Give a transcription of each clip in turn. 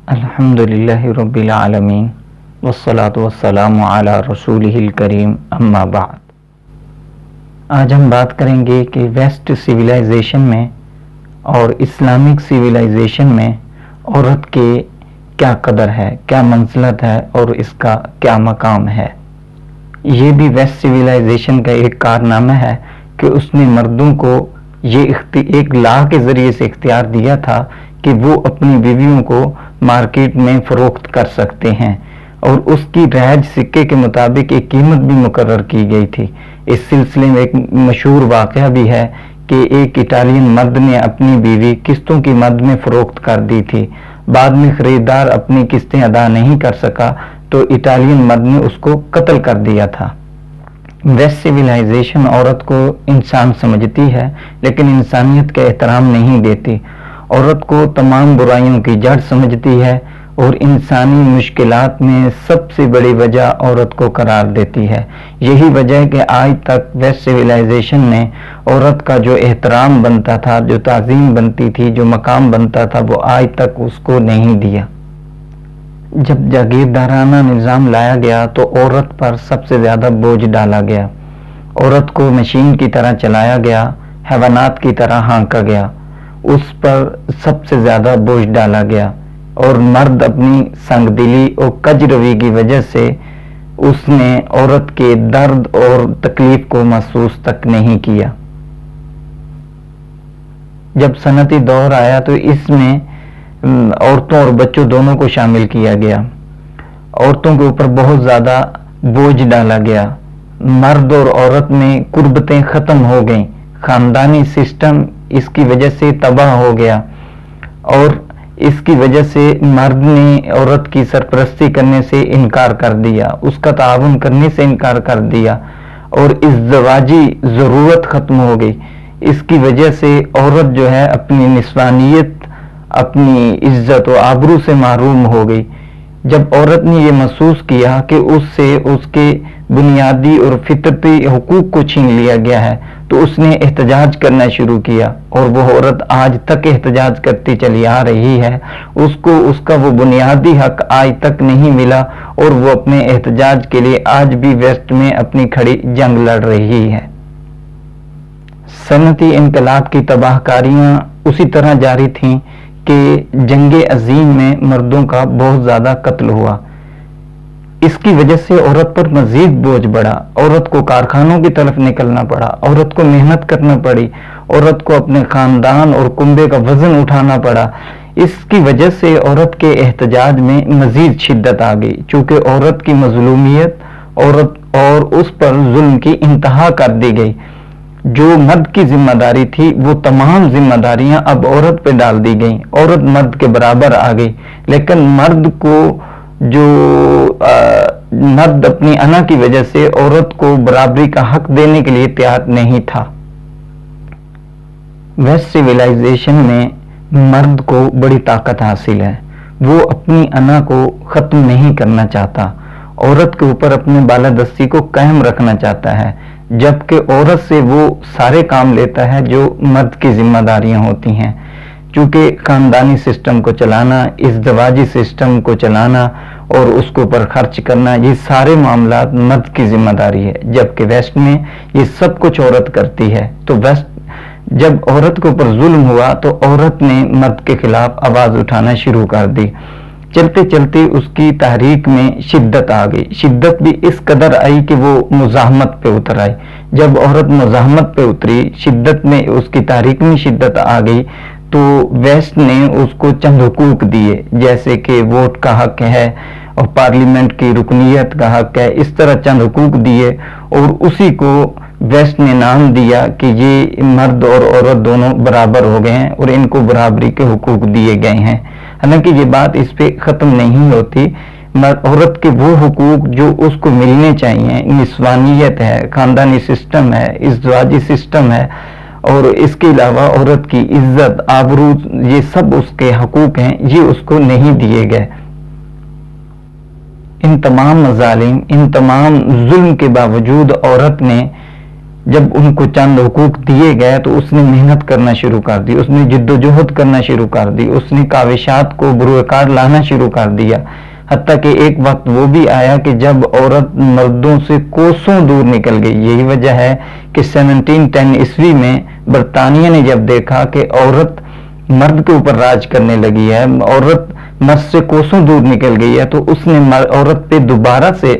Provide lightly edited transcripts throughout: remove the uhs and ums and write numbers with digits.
الحمدللہ رب العالمین والصلاة والسلام علی رسولہ الکریم اما بعد۔ آج ہم بات کریں گے کہ ویسٹ سویلائزیشن میں اور اسلامک سویلائزیشن میں عورت کے کیا قدر ہے، کیا منزلت ہے اور اس کا کیا مقام ہے۔ یہ بھی ویسٹ سویلائزیشن کا ایک کارنامہ ہے کہ اس نے مردوں کو یہ ایک لا کے ذریعے سے اختیار دیا تھا کہ وہ اپنی بیویوں کو مارکیٹ میں فروخت کر سکتے ہیں، اور اس کی رائج سکے کے مطابق ایک قیمت بھی مقرر کی گئی تھی۔ اس سلسلے میں ایک مشہور واقعہ بھی ہے کہ ایک اٹالین مرد نے اپنی بیوی قسطوں کی مد میں فروخت کر دی تھی۔ بعد میں خریدار اپنی قسطیں ادا نہیں کر سکا تو اٹالین مرد نے اس کو قتل کر دیا تھا۔ ویسٹ سویلائزیشن عورت کو انسان سمجھتی ہے لیکن انسانیت کا احترام نہیں دیتی، عورت کو تمام برائیوں کی جڑ سمجھتی ہے اور انسانی مشکلات میں سب سے بڑی وجہ عورت کو قرار دیتی ہے۔ یہی وجہ ہے کہ آج تک ویسٹ سویلائزیشن نے عورت کا جو احترام بنتا تھا، جو تعظیم بنتی تھی، جو مقام بنتا تھا، وہ آج تک اس کو نہیں دیا۔ جب جاگیردارانہ نظام لایا گیا تو عورت پر سب سے زیادہ بوجھ ڈالا گیا، عورت کو مشین کی طرح چلایا گیا، حیوانات کی طرح ہانکا گیا، اس پر سب سے زیادہ بوجھ ڈالا گیا، اور مرد اپنی سنگ دلی اور کج روی کی وجہ سے اس نے عورت کے درد اور تکلیف کو محسوس تک نہیں کیا۔ جب صنعتی دور آیا تو اس میں عورتوں اور بچوں دونوں کو شامل کیا گیا، عورتوں کے اوپر بہت زیادہ بوجھ ڈالا گیا، مرد اور عورت میں قربتیں ختم ہو گئیں، خاندانی سسٹم اس کی وجہ سے تباہ ہو گیا، اور اس کی وجہ سے مرد نے عورت کی سرپرستی کرنے سے انکار کر دیا، اس کا تعاون کرنے سے انکار کر دیا، اور ازدواجی ضرورت ختم ہو گئی۔ اس کی وجہ سے عورت جو ہے اپنی نسوانیت، اپنی عزت و آبرو سے محروم ہو گئی۔ جب عورت نے یہ محسوس کیا کہ اس سے اس کے بنیادی اور فطرتی حقوق کو چھین لیا گیا ہے تو اس نے احتجاج کرنا شروع کیا، اور وہ عورت آج تک احتجاج کرتی چلی آ رہی ہے۔ اس کو اس کا وہ بنیادی حق آج تک نہیں ملا، اور وہ اپنے احتجاج کے لیے آج بھی ویسٹ میں اپنی کھڑی جنگ لڑ رہی ہے۔ صنعتی انقلاب کی تباہ کاریاں اسی طرح جاری تھیں کہ جنگ عظیم میں مردوں کا بہت زیادہ قتل ہوا۔ اس کی وجہ سے عورت پر مزید بوجھ بڑھا، عورت کو کارخانوں کی طرف نکلنا پڑا، عورت کو محنت کرنا پڑی، عورت کو اپنے خاندان اور کنبے کا وزن اٹھانا پڑا۔ اس کی وجہ سے عورت کے احتجاج میں مزید شدت آ گئی، چونکہ عورت کی مظلومیت اور اس پر ظلم کی انتہا کر دی گئی۔ جو مرد کی ذمہ داری تھی وہ تمام ذمہ داریاں اب عورت پہ ڈال دی گئیں، عورت مرد کے برابر آ گئی، لیکن مرد اپنی انا کی وجہ سے عورت کو برابری کا حق دینے کے لیے تیار نہیں تھا۔ ویسٹ سویلائزیشن میں مرد کو بڑی طاقت حاصل ہے، وہ اپنی انا کو ختم نہیں کرنا چاہتا، عورت کے اوپر اپنے بالادستی کو قائم رکھنا چاہتا ہے، جبکہ عورت سے وہ سارے کام لیتا ہے جو مرد کی ذمہ داریاں ہوتی ہیں۔ چونکہ خاندانی سسٹم کو چلانا، ازدواجی سسٹم کو چلانا اور اس کے اوپر خرچ کرنا، یہ سارے معاملات مرد کی ذمہ داری ہے، جبکہ ویسٹ میں یہ سب کچھ عورت کرتی ہے۔ تو ویسٹ جب عورت کے اوپر ظلم ہوا تو عورت نے مرد کے خلاف آواز اٹھانا شروع کر دی۔ چلتے چلتے اس کی تحریک میں شدت آ گئی، شدت بھی اس قدر آئی کہ وہ مزاحمت پہ اتر آئی۔ جب عورت مزاحمت پہ اتری، شدت میں اس کی تحریک میں شدت آ گئی تو ویسٹ نے اس کو چند حقوق دیے، جیسے کہ ووٹ کا حق ہے اور پارلیمنٹ کی رکنیت کا حق ہے، اس طرح چند حقوق دیے، اور اسی کو ویسٹ نے نام دیا کہ یہ مرد اور عورت دونوں برابر ہو گئے ہیں اور ان کو برابری کے حقوق دیے گئے ہیں۔ حالانکہ یہ بات اس پہ ختم نہیں ہوتی، عورت کے وہ حقوق جو اس کو ملنے چاہیے، نسوانیت ہے، خاندانی سسٹم ہے، ازدواجی سسٹم ہے، اور اس کے علاوہ عورت کی عزت، آبرو، یہ سب اس کے حقوق ہیں، یہ اس کو نہیں دیے گئے۔ ان تمام مظالم، ان تمام ظلم کے باوجود عورت نے جب ان کو چند حقوق دیے گئے تو اس نے محنت کرنا شروع کر دی، اس نے جد و جہد کرنا شروع کر دی، اس نے کاوشات کو بروئے کار لانا شروع کر دیا، حتیٰ کہ ایک وقت وہ بھی آیا کہ جب عورت مردوں سے کوسوں دور نکل گئی۔ یہی وجہ ہے کہ 1710 عیسوی میں برطانیہ نے جب دیکھا کہ عورت مرد کے اوپر راج کرنے لگی ہے، عورت مرد سے کوسوں دور نکل گئی ہے، تو اس نے عورت پہ دوبارہ سے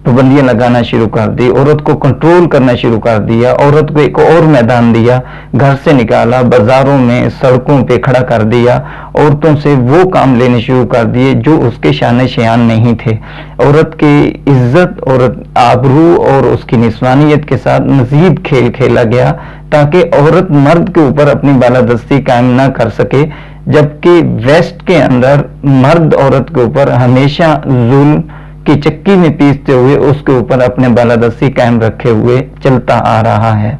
پابندیاں لگانا شروع کر دی، عورت کو کنٹرول کرنا شروع کر دیا، عورت کو ایک اور میدان دیا، گھر سے نکالا، بازاروں میں سڑکوں پہ کھڑا کر دیا، عورتوں سے وہ کام لینے شروع کر دیے جو اس کے شان شیان نہیں تھے۔ عورت کی عزت، عورت آبرو اور اس کی نسوانیت کے ساتھ مزید کھیل کھیلا گیا تاکہ عورت مرد کے اوپر اپنی بالادستی قائم نہ کر سکے، جبکہ ویسٹ کے اندر مرد عورت کے اوپر ہمیشہ ظلم کی چکی میں پیستے ہوئے اس کے اوپر اپنے بالادستی قائم رکھے ہوئے چلتا آ رہا ہے۔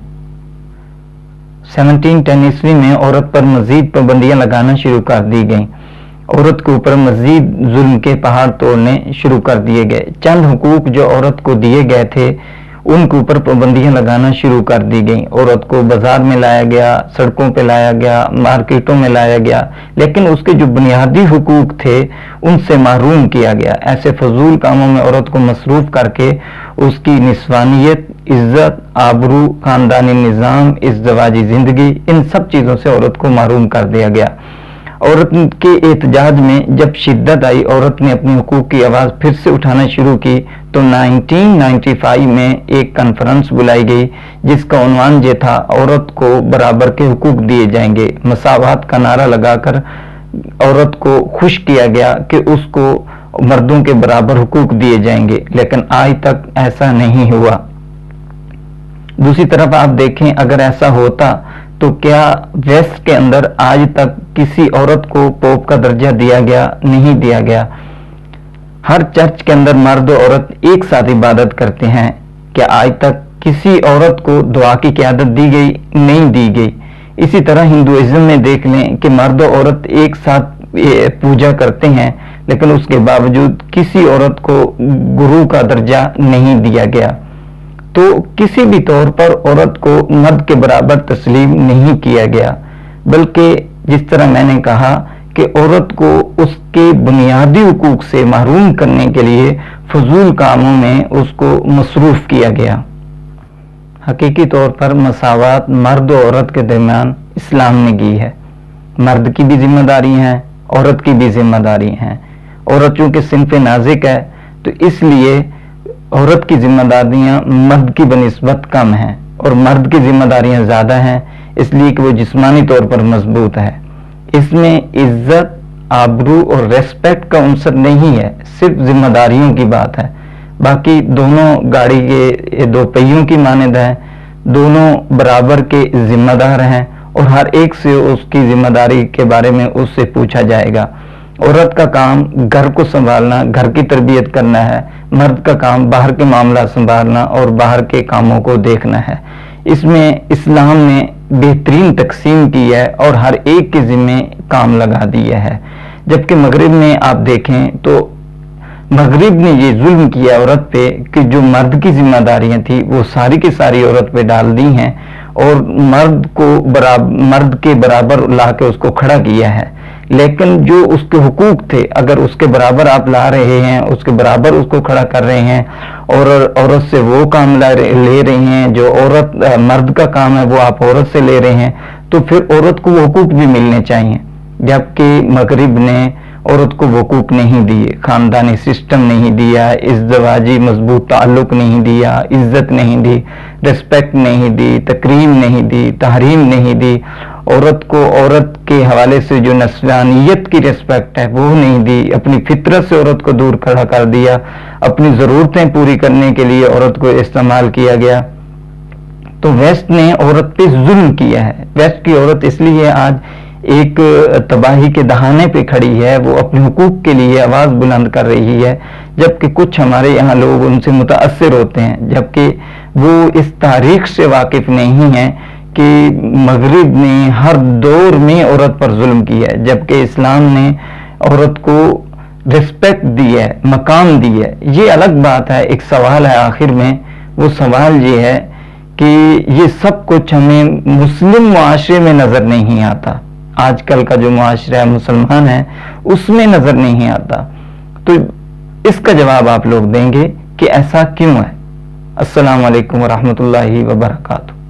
1710 عیسوی میں عورت پر مزید پابندیاں لگانا شروع کر دی گئیں، عورت کے اوپر مزید ظلم کے پہاڑ توڑنے شروع کر دیے گئے، چند حقوق جو عورت کو دیے گئے تھے ان کے اوپر پابندیاں لگانا شروع کر دی گئیں، عورت کو بازار میں لایا گیا، سڑکوں پہ لایا گیا، مارکیٹوں میں لایا گیا، لیکن اس کے جو بنیادی حقوق تھے ان سے محروم کیا گیا۔ ایسے فضول کاموں میں عورت کو مصروف کر کے اس کی نسوانیت، عزت، آبرو، خاندانی نظام، ازدواجی زندگی، ان سب چیزوں سے عورت کو محروم کر دیا گیا۔ عورت کے احتجاج میں جب شدت آئی، عورت نے اپنی حقوق کی آواز پھر سے اٹھانا شروع کی تو 1995 میں ایک کانفرنس بلائی گئی جس کا عنوان یہ تھا، عورت کو برابر کے حقوق دیے جائیں گے۔ مساوات کا نعرہ لگا کر عورت کو خوش کیا گیا کہ اس کو مردوں کے برابر حقوق دیے جائیں گے، لیکن آج تک ایسا نہیں ہوا۔ دوسری طرف آپ دیکھیں، اگر ایسا ہوتا تو کیا ویسٹ کے اندر آج تک کسی عورت کو پوپ کا درجہ دیا گیا؟ نہیں دیا گیا۔ ہر چرچ کے اندر مرد و عورت ایک ساتھ عبادت کرتے ہیں، کیا آج تک کسی عورت کو دعا کی قیادت دی گئی؟ نہیں دی گئی۔ اسی طرح ہندوازم میں دیکھ لیں کہ مرد و عورت ایک ساتھ پوجا کرتے ہیں، لیکن اس کے باوجود کسی عورت کو گرو کا درجہ نہیں دیا گیا۔ تو کسی بھی طور پر عورت کو مرد کے برابر تسلیم نہیں کیا گیا، بلکہ جس طرح میں نے کہا کہ عورت کو اس کے بنیادی حقوق سے محروم کرنے کے لیے فضول کاموں میں اس کو مصروف کیا گیا۔ حقیقی طور پر مساوات مرد و عورت کے درمیان اسلام نے کی ہے۔ مرد کی بھی ذمہ داری ہیں، عورت کی بھی ذمہ داری ہیں۔ عورت چونکہ صنف نازک ہے تو اس لیے عورت کی ذمہ داریاں مرد کی بنسبت کم ہیں، اور مرد کی ذمہ داریاں زیادہ ہیں اس لیے کہ وہ جسمانی طور پر مضبوط ہے۔ اس میں عزت، آبرو اور ریسپیکٹ کا عنصر نہیں ہے، صرف ذمہ داریوں کی بات ہے۔ باقی دونوں گاڑی کے دو پہیوں کی مانند ہیں، دونوں برابر کے ذمہ دار ہیں اور ہر ایک سے اس کی ذمہ داری کے بارے میں اس سے پوچھا جائے گا۔ عورت کا کام گھر کو سنبھالنا، گھر کی تربیت کرنا ہے، مرد کا کام باہر کے معاملات سنبھالنا اور باہر کے کاموں کو دیکھنا ہے۔ اس میں اسلام نے بہترین تقسیم کی ہے اور ہر ایک کے ذمہ کام لگا دیا ہے، جبکہ مغرب میں آپ دیکھیں تو مغرب نے یہ ظلم کیا عورت پہ کہ جو مرد کی ذمہ داریاں تھیں وہ ساری کی ساری عورت پہ ڈال دی ہیں اور مرد کے برابر لا کے اس کو کھڑا کیا ہے، لیکن جو اس کے حقوق تھے اگر اس کے برابر آپ لا رہے ہیں، اس کے برابر اس کو کھڑا کر رہے ہیں اور عورت سے وہ کام لے رہے ہیں جو مرد کا کام ہے وہ آپ عورت سے لے رہے ہیں، تو پھر عورت کو وہ حقوق بھی ملنے چاہیے، جبکہ مغرب نے عورت کو حقوق نہیں دیے، خاندانی سسٹم نہیں دیا، ازدواجی مضبوط تعلق نہیں دیا، عزت نہیں دی، ریسپیکٹ نہیں دی، تکریم نہیں دی، تحریم نہیں دی، عورت کو عورت کے حوالے سے جو نسوانیت کی ریسپیکٹ ہے وہ نہیں دی، اپنی فطرت سے عورت کو دور کھڑا کر دیا، اپنی ضرورتیں پوری کرنے کے لیے عورت کو استعمال کیا گیا۔ تو ویسٹ نے عورت پہ ظلم کیا ہے۔ ویسٹ کی عورت اس لیے آج ایک تباہی کے دہانے پہ کھڑی ہے، وہ اپنے حقوق کے لیے آواز بلند کر رہی ہے، جبکہ کچھ ہمارے یہاں لوگ ان سے متاثر ہوتے ہیں، جبکہ وہ اس تاریخ سے واقف نہیں ہیں کہ مغرب نے ہر دور میں عورت پر ظلم کیا ہے، جبکہ اسلام نے عورت کو ریسپیکٹ دی ہے، مقام دی ہے۔ یہ الگ بات ہے۔ ایک سوال ہے آخر میں، وہ سوال یہ ہے کہ یہ سب کچھ ہمیں مسلم معاشرے میں نظر نہیں آتا. آج کل کا جو معاشرہ ہے مسلمان ہے اس میں نظر نہیں آتا. تو اس کا جواب آپ لوگ دیں گے کہ ایسا کیوں ہے. السلام علیکم ورحمۃ اللہ وبرکاتہ.